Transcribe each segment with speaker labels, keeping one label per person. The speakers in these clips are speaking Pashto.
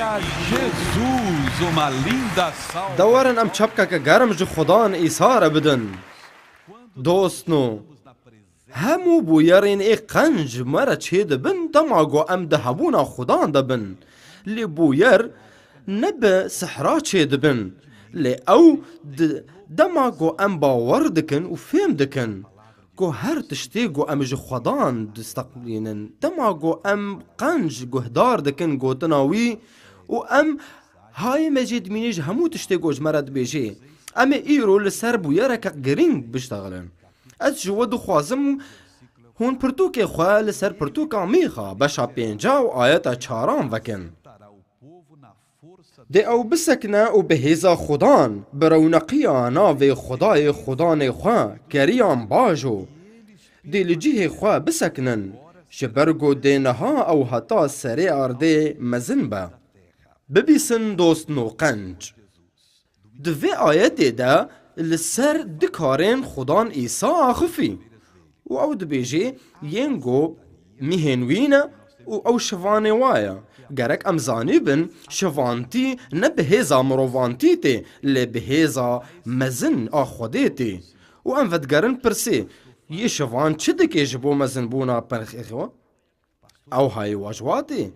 Speaker 1: Jesus, uma linda salva.
Speaker 2: دورن ام چپکه که گرم جو خدان ایسا را بدن دوستنو همو بویرین ای قنج مرا چه دبن دماغو ام دهبونا خدان دبن لی بویر نب سحرا چه دبن لی او دماغو ام باور دکن و فهم دکن گو هر تشتی گو ام جو خدان دستقلینن دماغو ام قنج گهدار دکن گو تناوی و ام های مجید مینیج همو تشتی گوش مرد بیجی ام ایرو لسر بویره که گرینگ بشتغلن از جو دخوازم هون پرتوک خواه لسر پرتوک آمیخا بشا پینجا و آیتا چاران وکن ده او بسکنه و به هیزا خدان برونقی آنا و خدای خدان خواه کریان باجو ده لجیه خواه بسکنن شبرگو دینها او حتا سری آرده مزن با ببیسن دوست نو قنج دوی آیت ده لسر دکارین خدان ایسا آخفی و او دبیجی ینگو میهنوینه و او شوانه وایا گرک امزانی بن شوانتی نه بهیزا مروانتی تی لی بهیزا مزن آخوده تی و ام ودگرن پرسی یه شوان چه دکی جبو مزن بونا پرخیخوا؟ او های واجواتی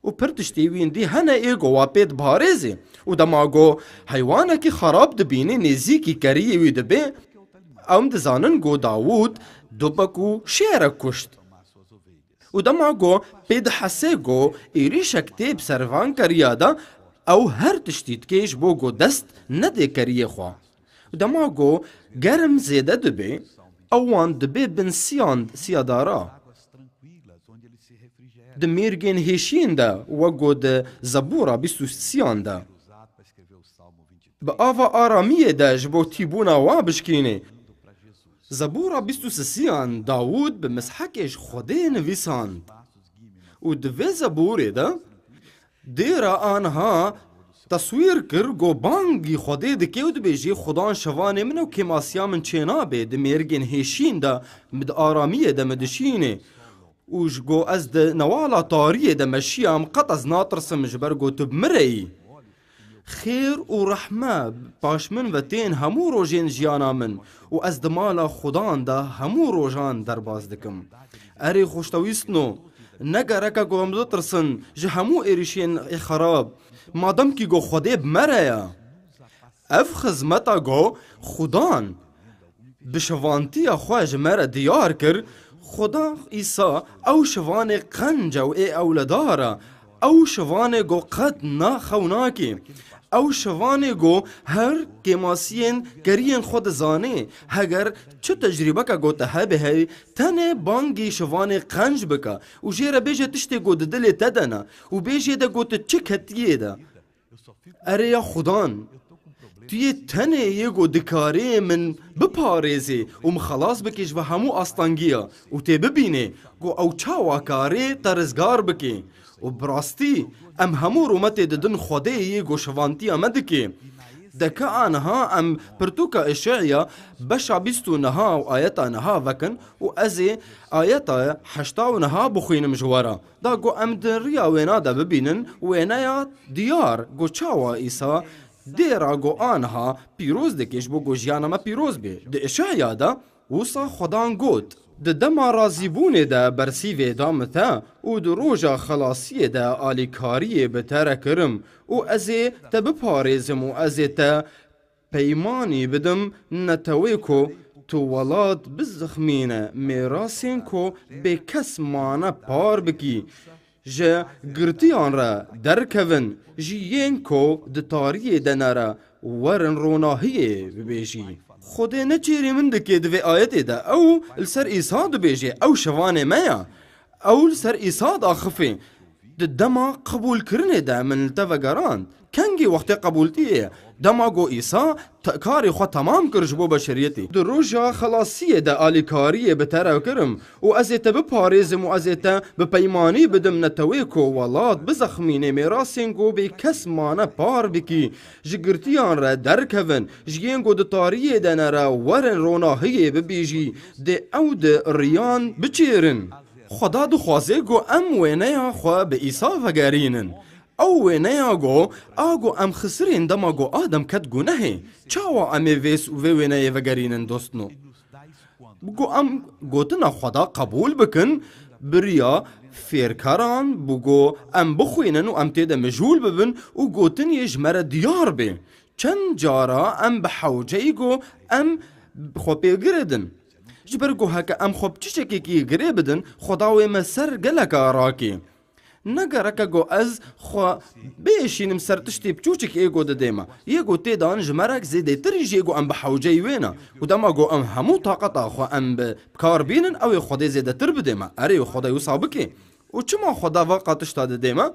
Speaker 2: و پرتشتی وین دی هنه ایگو واپید بارزی و دماغو حیوانه که خراب دبینی نزیکی کریه وی دبی ام دزانن گو داوود دوبکو شیر کشت و دماغو پید حسه گو ایری شکتی بسروان کریه دا او هر تشتید کش بو گو دست نده کریه خواه و دماغو گرم زیده دبی اوان دبی بن سیادارا د میرگین هیشین دا وگو د زبورا 23 دا با آوا آرامیه دا جبو تیبونا وابشکینه زبورا 23 داوود به مسحکش خوده نویساند و دوی زبوره دا دیرا آنها تصویر کر گو بانگی خوده دکی و دبیجی خدان شوانه منو که ماسیا من چنابه د میرگین هیشین دا مد آرامیه دا مدشینه وش گو از د نوالا طاریه د مشیام قط از ناطرسم جبر گو تب مرئی خیر و رحمه باش من و تین همو روژین جیانا من و از د مالا خدان دا همو روژان در باز دکم اری خوشتویستنو نگرکا گو هم ترسن جه همو ایریشین خراب مادم کی گو خوده بمریا اف خزمتا گو خدان بشوانتی خواه جمره دیار کر خدا ایسا او شوان قنج او ای اولدارا او شوان گو قد نا خوناکی او شوان گو هر کماسین کرین خود زانه هگر چه تجربه که گو تهبه هی تنه بانگی شوان قنج بکا و جیره بیجه تشتی گو دل تدنا و بیجه ده گو چه کتیه ده اره یا خدان توی تنه یه گو دکاره من بپارزی و مخلاص بکش و همو آستانگیا و تی ببینه گو او چاوا کاره ترزگار بکی و براستی ام همو رومت ددن خوده یه گو شوانتی آمده که دکا آنها ام پرتوکا اشعیا بشا 29 و آیتا نها وکن و ازی آیتا 8 نها بخوینم جوارا دا گو ام در ریا وینا دا ببینن وینا دیار گو چاوا ایسا دیرا گو آنها پیروز دکش بو گو جیانا ما پیروز بی ده اشعیا دا وصا خدان گود ده دما رازیبونه ده برسیوه دامتا و ده روژا خلاصیه ده آلیکاریه بتره کرم و ازی تا بپارزم و ازی تا پیمانی بدم نتوی کو تو ولاد بزخمینه میراسین کو به کس مانه پار بکی جه گرتیان را درکون جیین کو ده تاریه دنره ورن روناهیه ببیجی خوده نچیری من دکی دوی آیتی ده او لسر ایسا دو بیجی او شوانه میا او لسر ایسا دا خفی ده دما قبول کرنه ده من التفقران کنگی وقتی قبولتیه دما گو ایسا کاری خود تمام کرج بو بشریتی ده روژا خلاصیه ده آلیکاریه بتره کرم و ازیتا بپاریزم و ازیتا بپیمانی بدم نتویکو ولاد بزخمینه میراسینگو بی کس مانه پار بکی جگرتیان را درکون جگینگو ده تاریه ده نره ورن روناهیه ببیجی ده او ده ریان بچیرن خدا دو خوازه گو ام وینه خواه به ایسا وگرینن او وینه گو آگو ام خسرین دما گو آدم کت گناهی چاوا امی ویس و وینه وگرینن دوستنو بگو ام گوتنا خدا قبول بکن بریا فیرکاران بگو ام بخوینن و ام تیده مجهول ببن و گوتن یجمر دیار بی چند جارا ام بحوجه گو ام خوبی گردن جبرگو هکا ام خوب چیچکی کی گری بدن خداوی مسر گلکا راکی نگرکا گو از خو بیشینم سر تشتی بچوچک ایگو ددیما یگو تیدان جمرک زیده تریج ایگو ام بحوجه وینا و دما گو ام همو طاقتا خو ام بکار بینن او خدا زیده تر بدیما اری خدا یو سابکی و چما خدا وقتش تا ددیما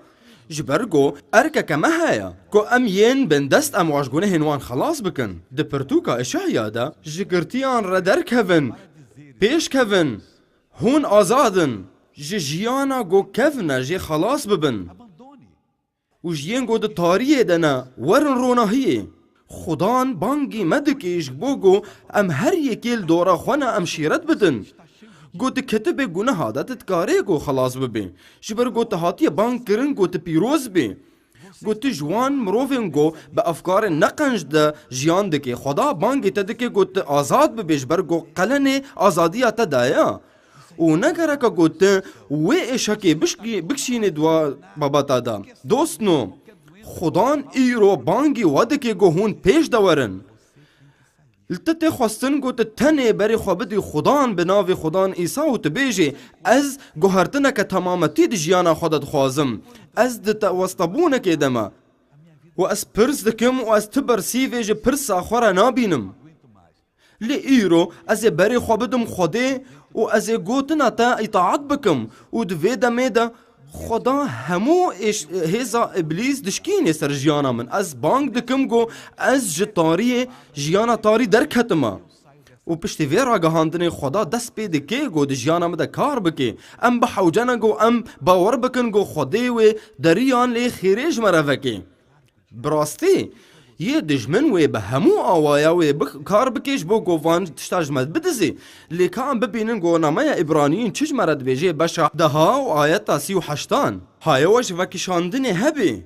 Speaker 2: جبرگو ارکا کما هایا گو ام ین بن دست ام واشگونه هنوان خلاص بکن ده پرتوکا اشایا دا جگرتیان را در کون پیش کون هون آزادن جیانا گو کفنا جی خلاص ببن و جیان گو ده تاریه دنا ورن روناهیه خدان بانگی مدکیش بوگو ام هر یکیل دورا خوانا ام شیرت بدن گو ده کتب گناه عادت تکاره گو خلاص ببین جبر گو تهاتی بانگ کرن گو ده پیروز بین گو تی جوان مروفین گو به افکار نقنج ده جیان دکی خدا بانگی تدکی گو تی آزاد ببیش بر گو قلن آزادی تا دایا و نگرکا گو تی وی اشکی بکشین دوا بابتا دا دوست نو خدان ایرو بانگی ودکی گو هون پیش دورن التت خواستن گو تنه بری خوابدی خدان به ناو خدان عیسی و تبیجی از گوهرتنه که تمامتی دی جیانا خودت خوازم از ده وستبونه که دمه و از پرس دکم و از تبر سیویج پرس آخوره نابینم لی ایرو از بری خوابدم خوده و از گوتنا تا اطاعت بکم و دوی دمه ده خدا همو هزا ابلیس دشکینه سر جیانا من از بانگ دکم گو از جتاری جیانا تاری درکتما و پشتی وی را گهاندن خدا دست پیده که گو ده جیانا مده کار بکی ام بحوجنا گو ام باور بکن گو خودی و دریان لی خیریج مروه که براستی یه دجمن و به همو آوایا و کار بکش بو گوان تشتاجمد بدزی لیکان ببینن گو نامه ابرانیین چج مرد بیجه بشا دها و آیت 38 های وش وکشاندن هبی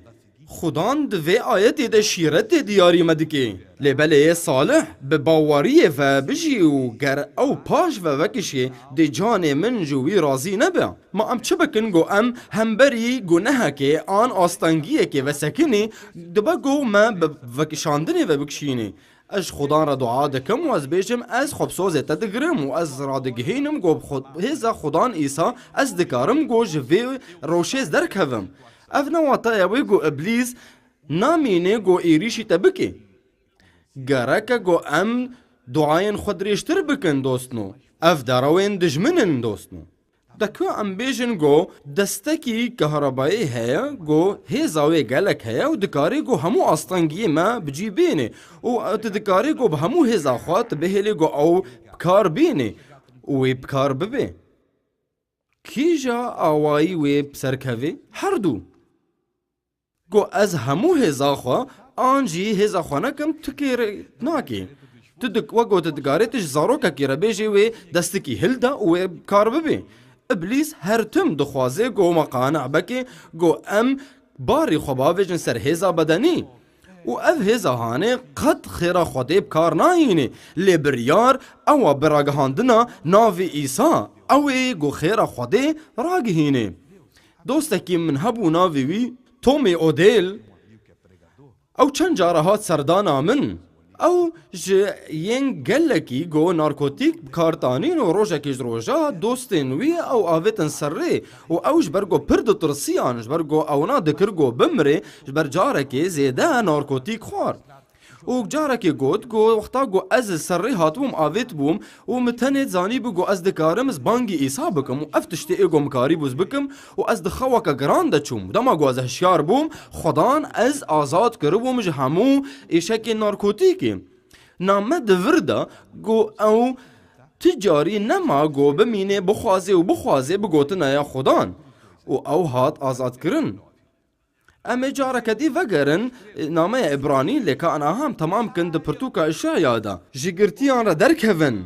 Speaker 2: خدان دوی آیت ده شیرت دیاری مدکی لیبله صالح به باوریه و بجی و گر او پاش و وکشی ده جان من جوی رازی نبه ما ام چه بکن گو ام همبری گناه که آن آستانگیه که و سکنی دبا گو ما به وکشاندنی و بکشینی اش خدا را دعا دکم و از بیجم از خبسوزه تدگرم و از را دگهینم گو هزا خدان ایسا از دکارم گو جوی روشیز درکوم اف نواتا یاوی گو ابلیس نامینه گو ایریشی تبکی گرکا گو ام دعاین خود ریشتر بکن دوستنو اف داروین دجمنن دوستنو دکو ام بیجن گو دستکی کهربایی هیا گو هزاوی گلک هیا و دکاری گو همو آستانگی ما بجی بینه و دکاری گو به همو هزا خواه تبهلی گو او بکار بینه و بکار ببه کیجا آوایی و بسرکوی هر دو گو از همو هزا خواه آنجی هزا خواه نکم تکیر ناکی تدک و گو تدگاریتش زاروکا کی ربیجی و دستکی هلدا و کار ببی ابلیس هر تم دخوازه گو مقانع بکی گو ام باری خواباویجن سر هزا بدنی و اف هزا هانه قد خیرا خوده بکار ناینه لیبریار او براگهاندنا ناوی ایسا اوی گو خیرا خوده راگهینه دوستکی من هبو ناوی وی تومی اودیل او چند جارهات سردانا من او ین گلکی گو نارکوتیک کارتانین و روژا کش روژا دوستین وی او آویتن سره و اوش برگو پرد ترسیان برگو اونا دکرگو بمره بر جارکی زیده نارکوتیک خوار و جارکی گود گو وقتا گو از سره هاتوم آویت بوم و متنید زانی بگو از دکارم از بانگی ایسا بکم و افتشتی ایگو مکاری بوز بکم و از دخواکا گرانده چوم دما گو از هشیار بوم خدان از آزاد کرو بوم جهمو ایشک نارکوتیکی نامه دورده گو او تجاری نما گو بمینه بخوازه بگوتن یا خدان و او هات آزاد کرن اما جارا کدی وگرن نامه ابرانی لیکا انا هم تمام کند پرتوکا اشیا دا جگرتیان را درکون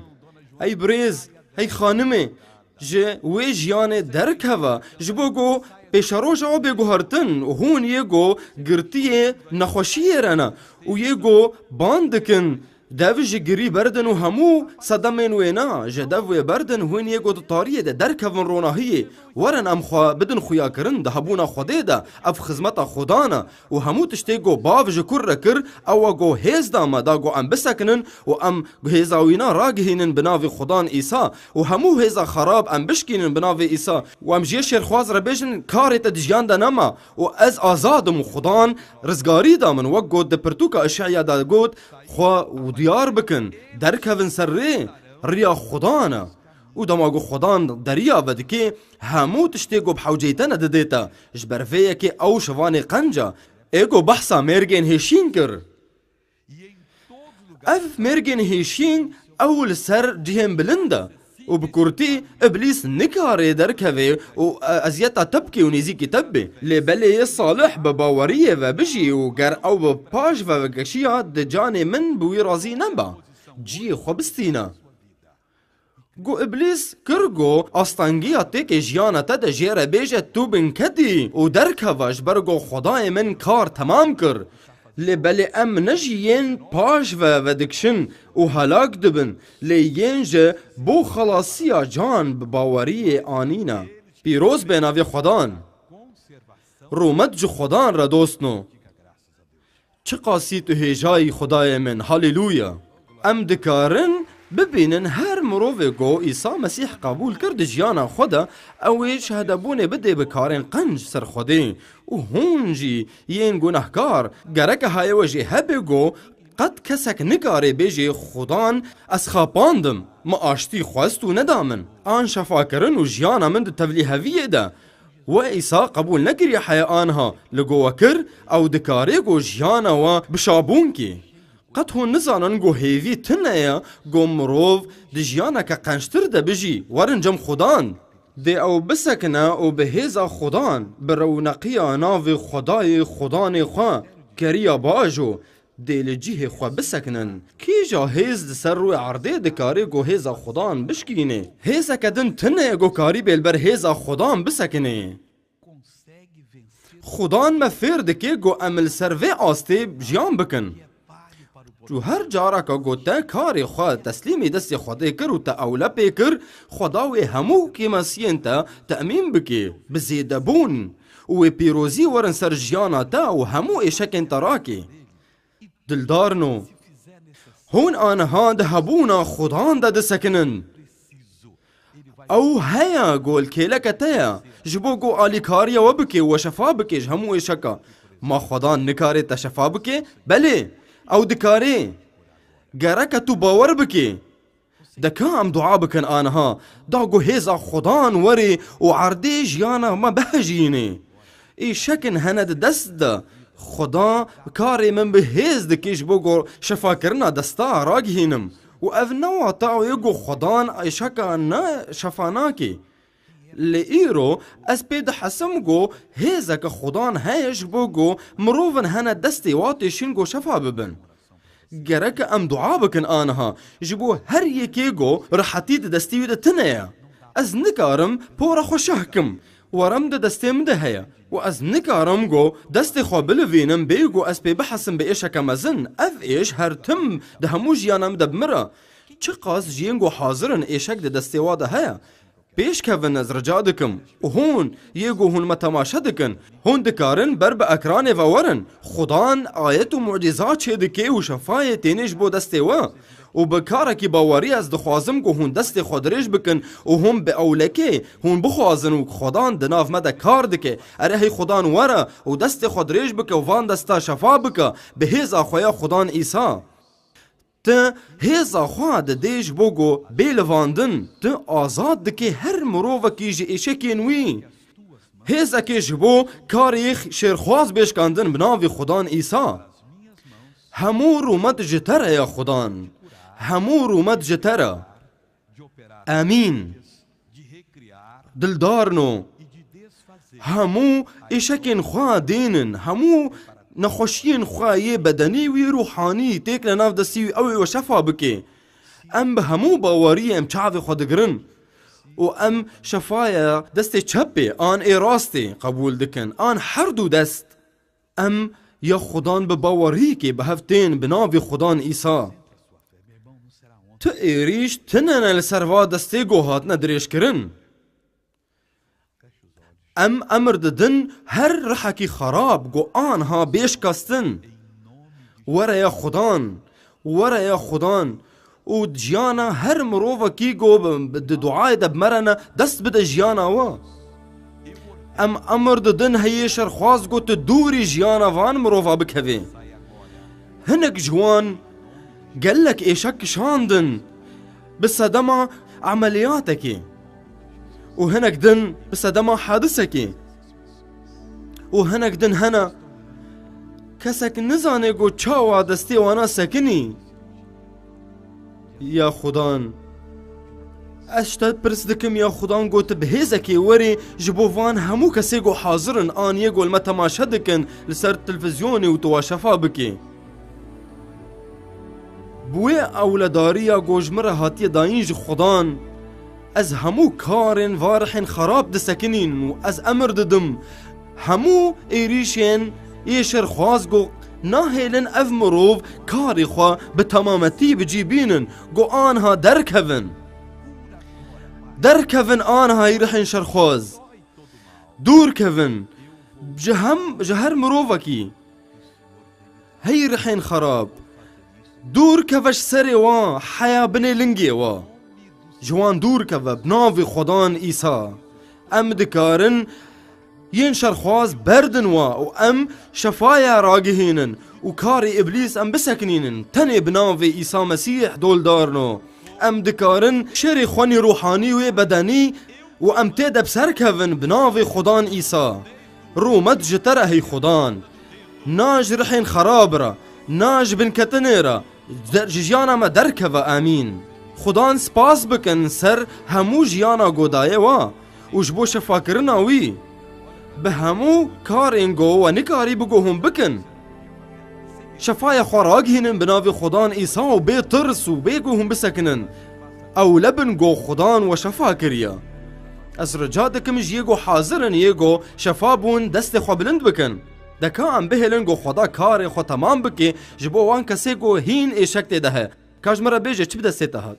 Speaker 2: ای بریز ای خانمه جه وی جیان درکوا جبو گو پیشروش او بگو هرتن و هون یگو گرتی نخوشیه رنا و یگو باندکن دو جگری بردن و همو صدمین وینا جدو بردن هون یگو دطاریه ده درکون روناهیه ورن ام خوا بدن خویا کرن ده هبونا خوده ده اف خزمتا خودانا و همو تشتی گو باو جکر رکر او گو هیز داما دا گو ام بسکنن و ام هیزاوینا راگهینن بناوی خودان ایسا و همو هیزا خراب ام بشکینن بناوی ایسا و ام جیه شیرخواز ربیجن کاریت دجیان ده نما و از آزادم و خودان رزگاری دامن و گو ده پرتوکا اشعیا دا گود خوا و دیار بکن درکوین سر ریا خودانا و دماغو خودان دریا ودکی همو تشتیگو بحوجیتنا ددیتا جبرفیه که او شوان قنجا ایگو بحثا مرگین هیشین کر اف مرگین هیشین اول سر جهن بلنده و بکورتی ابلیس نکاره درکوه و ازیتا تبکی و نیزیکی تبی لبلی صالح بباوریه و بجی و گر او بپاش و گشیا دجان من بوی رازی نبا جی خوبستینا گو ابلیس کرگو آستانگیا تک جیانا تا ده جیره بیجه تو بنکدی و درکواش برگو خدای من کار تمام کر لبلی ام نجیین پاش و دکشن و هلاک دبن لیین جه بو خلاصیا جان بباوری آنینا پیروز بیناوی خدان رومت جو خدان را دوستنو چه قاسی تو هیجای خدای من هاللویا ام دکارن ببینن هر مروه گو عیسی مسیح قبول کرد جیانا خدا اویش هدبونه بده بکارن قنج سر خوده و هونجی ین گناهکار گرک های وجه هبه گو قد کسک نکاره بیجی خدان از خاپاندم ما آشتی خواستو ندامن آن شفا کرن و جیانا من ده تبلیهویه ده و عیسی قبول نکری حیا آنها لگو وکر او دکاره گو جیانا و بشابون کی قد هون نزانن گو هیوی تنه گو مروف دی جیانا که قنشتر ده بجی ورنجم خدان دی او بسکنه او بهیزا خدان برونقیا ناو خدای خدان خواه کریا باجو دی لجیه خواه بسکنن کی جا هیز دی سر روی عرده دکاری گو هیزا خدان بشکینه هیزا کدن تنه گو کاری بیل بر هیزا خدان بسکنه خدان مفیر دکی گو عمل سروی آسته جیان بکن جو هر جارا که گوته کاری خواه تسلیمی دستی خوده کر و تا اولا پی کر خداوی همو کی مسیین تا تأمین بکی بزیده بون و پیروزی ورن سر جیانا تا و همو ایشکن تراکی دلدارنو هون آنها ده هبونا خدان ده سکنن او هيا گول کلکه تیا جبو گو آلی کاریا و بکی و شفا بکی همو ایشکا ما خدان نکاری تا شفا بکی بله او دکاری گرکه تو باور بکی دکا ام دعا بکن آنها دا گو هیزا خدان وری و عرده جیانا ما بهجینی ای شکن هند دست ده خدا کاری من به هیز دکیش بگو شفا کرنا دستا راگهینم و او نوا تاو یگو خدان ای شکا نا شفاناکی لیرو از پید حسم گو هیزا که خدان هیش بگو مروفن هند دستی واتشین گو شفا ببن گرک ام دعا بکن آنها جبو هر یکی گو رحتی دستی ده تنیا از نکارم پورا خوشحکم ورم ده دستیم ده هیا و از نکارم گو دست خو بلوینم بیگو از پی بحسم به ایشا کمزن اف ایش هر تم ده همو جیانم ده بمرا چه قاس جینگو حاضرن ایشک ده دستی واده هیا پیش کون از رجا دکم و هون یگو هون متماشا دکن هون دکارن بر به اکران و ورن خدان آیت و معجزات چه دکی و شفای تینش بو دستی و بکاره کی باوری از دخوازم گو هون دست خودریش بکن و هم به اولکی هون بخوازن و خدان دناف مده کار دکه اره هی خدان وره و دست خودریش بکه و وان دستا شفا بکه به هیزا خویا خدان ایسا تا هیزا خواه ده دیش بگو بیلواندن تا آزاد دکی هر مروفه کی جی ایشکین وی هیزا کی جبو کاریخ شیرخواز بیشکاندن بناوی خدان ایسا همو رومت جتره یا خدان همو رومت جتره امین دلدارنو همو ایشکین خواه دینن همو نخوشین خواهی بدنی و روحانی تیک لناف دستی اوی و شفا بکی ام به همو باوری ام چاوی خود گرن و ام شفايا دستي چپي آن اي راستي قبول دكن آن حردو دست ام يا خدان بباوري كي بهفتين بناوي خدان إيسا تأيريش تنن لسروا دستي گوهات ندريش کرن ام امر ددن هر رحكي خراب گو آنها بيش كاستن ورا يا خدان ورا يا خدان و جيانا هر مروفا كي گو دعاي دب مرنا دست بدا جيانا وا ام امر ددن هي شرخواز گو تدوري جيانا وان مروفا بكهوي هنك جوان قالك ايشك شاندن بصدمة عملياتك وهنك دن بصدمة حادثك وهنك دن هنا كسك نزاني گو چاوا دستي وانا سكني يا خدان اشتد پرس دكم يا خدان گو تبهيزكي وري جبوفان همو كسي گو حاضرن آن يگو المتماشا دكن لسر التلفزيوني وتواشفا بكي بوي اولاداريا گوجمره هاتي داينج خدان از همو كارن وارحن خراب دسكنين و از امر ددم همو ايريشين يشر خوازگو ناهيلن اف مروف كاري خوا بتمامتي بجيبينن گو آنها دركفن آنها يرحن شرخواز دور كفن جهر مروفكي هي رحين خراب دور كفش سري وا حيا بني لنگي وا جوان دور كف بناوي خدان إيسا ام دكارن ينشر خواز بردن و ام شفايا راجهينن وكاري إبليس ام بسكنينن تني بناوي إيسا مسيح دول دارنو ام دكارن شري خواني روحاني و بدني و ام تيدا بسركفن بناوي خدان إيسا رومت جتره هي خدان ناج رحين خرابرا ناج بن كتنيرا جيانا ما دركفا آمين خدان سپاس بكن سر همو جيانا گودايه وا وجبو شفاكرنا وي بهمو كارين گو و نكاري بگوهم بكن شفايا خوراق هنن بناوي خدان إيسا و بي ترس و بيگوهم بسكنن او لبن گو خدان و شفاكريا از رجادكم جيگو حاضرن يگو شفابون دست خو بلند بكن دكا عم بهلن گو خدا كاري خو تمام بكي جبو وان كسي گو هين ايشك ده كاج مرة بيجي چه بده سيتهات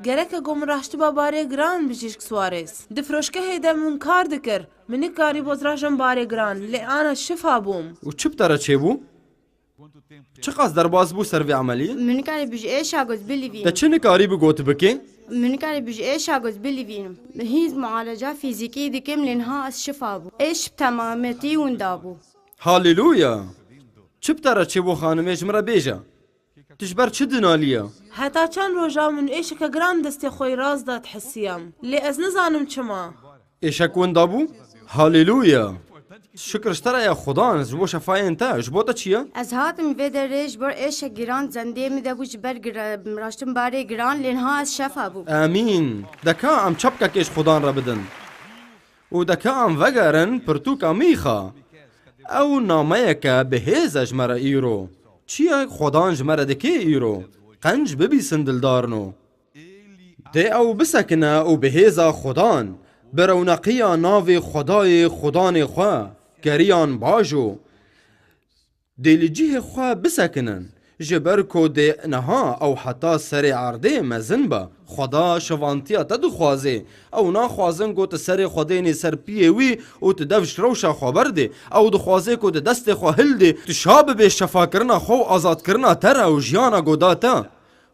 Speaker 3: گرک گم راشت با باره گران بجیش سوارس دفروشکه هیدا من کار دکر منی کاری بازراجم باره گران لآن شفا بوم
Speaker 2: و چه بتره چه بو؟ چه قاس در باز بو سروی عملی؟
Speaker 4: منی کاری بجی ایشا گوز بلیوین
Speaker 2: تا چه نکاری بگوت بکی؟
Speaker 4: منی کاری بجی ایشا گوز بلیوین هیز معالجه فیزیکی دکم لنها از شفا بو ایش بتمامتی وندابو
Speaker 2: هاليلويا چه بتره چه بو خانمش مرة بيجا تجبر چه دناليا
Speaker 3: حتی چند روزا من ایشک گران دستی خوی راز داد حسیم لی از نزانم چما
Speaker 2: ايشك وندابو هاليلويا شكر اشترى يا خدان جبو شفاي انت جبو تا چيا
Speaker 4: از هاتم و درش بر ایشا گران زنده می دبو جبر راشتم باره گران لنها از شفا بو
Speaker 2: امين دكا عم چبكا كيش خدان را بدن و دكا عم وگرن پرتوكا ميخا او ناميكا بهيزا جمرا ايرو چيا خدان جمرا دكي ايرو قنج ببي سندلدارنو دي او بسكنا او بهيزا خدان برونقيا ناوي خداي خدان خوا كريان باجو دي لجيه خوا بسكنن جبركو دي نها او حتى سري عرضي مزنبا خدا شوانتيا تدو خوازي او نا خوازن گو تسري خديني سر بيوي او تدفش روشا خبر دي او دو خوازي کو دست خو هل دي تشاب به شفا کرنا خو آزاد کرنا تر او جيانا گو داتا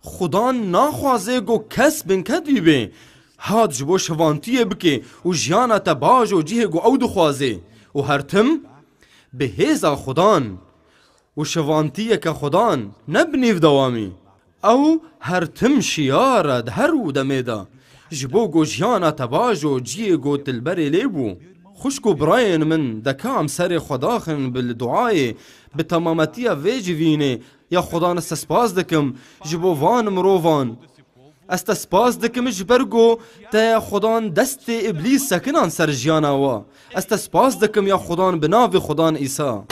Speaker 2: خدان نا خوازي گو کس بن کدوي بي هاد جبو شوانتيا بكي و جيانا تباج و جيه گو او دو خوازي و هرتم بهيزا خدان و شوانتیه که خدان نبنی في دوامي او هر تم شیارد هر و دمیدا جبو گو جیانا تباجو جیه گو تلبری لیبو خوشکو براین من دکام سر خداخن بالدعای بتمامتیه ویجوینه یا خدان استسپاس دکم جبو وان مرووان استسپاس دکم جبرگو تا خدان دست ابلیس سکنان سر جیانا وا استسپاس دکم یا خدان بناوی خدان ایسا